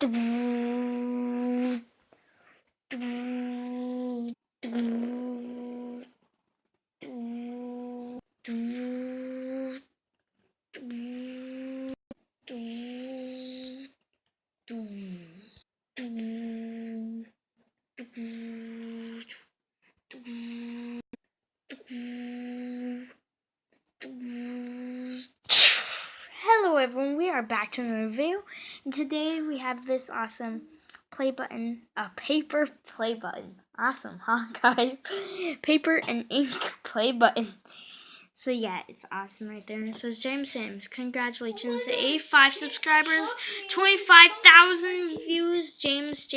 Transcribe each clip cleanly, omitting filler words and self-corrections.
Hello everyone, we are back to another video, and today we have this awesome play button, a paper play button. Awesome, huh guys? Paper and ink play button. So yeah, it's awesome right there. And it says James Sims, congratulations to 85 subscribers, 25,000 views. James,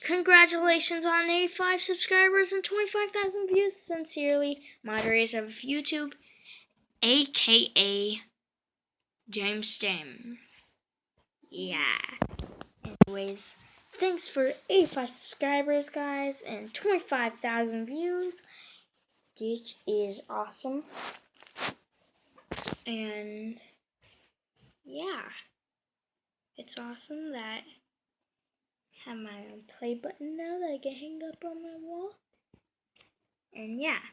congratulations on 85 subscribers and 25,000 views. Sincerely, moderators of YouTube, aka James. Yeah. Anyways, thanks for 85 subscribers, guys, and 25,000 views, which is awesome. And yeah, it's awesome that I have my own play button now that I can hang up on my wall. And yeah,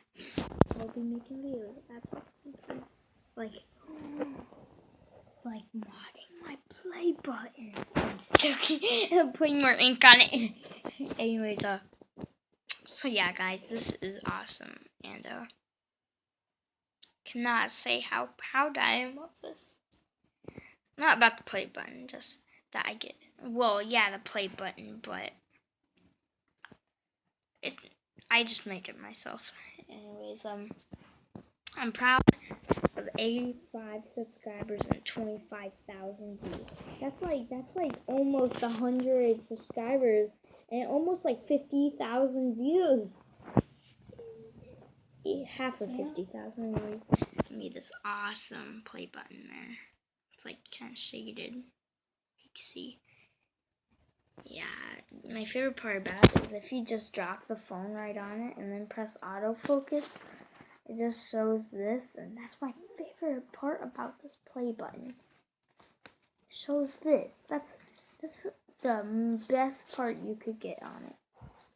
I'll be making videos. That's awesome. Like modding my play button. I'm joking. I'm putting more ink on it. Anyways, so yeah, guys, this is awesome, and cannot say how proud I am of this. Not about the play button, just that I get. Well, yeah, the play button, but I just make it myself. Anyways, I'm proud of 85 subscribers and 25,000 views. That's like almost 100 subscribers and almost like 50,000 views. Half of 50,000 anyways. I made this awesome play button there. It's like kind of shaded. You can see. Yeah, my favorite part about it is if you just drop the phone right on it and then press autofocus, it just shows this, and that's my favorite part about this play button. It shows this. That's the best part you could get on it.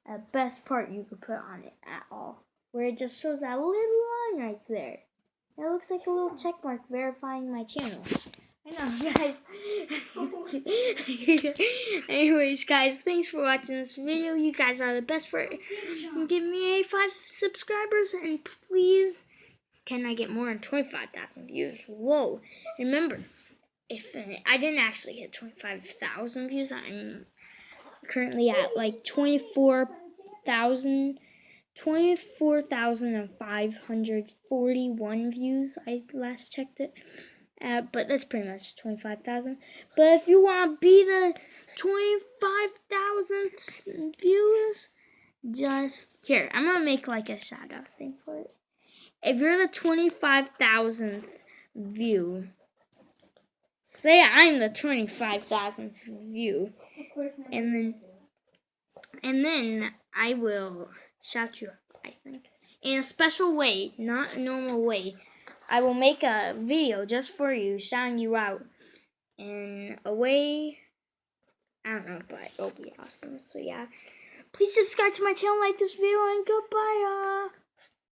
The best part you could put on it at all. Where it just shows that little line right there. It looks like a little check mark verifying my channel. I know, guys. Anyways, guys, thanks for watching this video. You guys are the best for it. Give me 85 subscribers, and please, can I get more than 25,000 views? Whoa. Remember, if I didn't actually hit 25,000 views, I'm currently at like 24,541 views. I last checked it. But that's pretty much 25,000. But if you want to be the 25,000th viewers, just here. I'm going to make like a shout out thing for it. If you're the 25,000th view, say I'm the 25,000th view, and then I will shout you out, I think. In a special way, not a normal way. I will make a video just for you, shouting you out in a way, I don't know, but it'll be awesome. So yeah, please subscribe to my channel, like this video, and goodbye.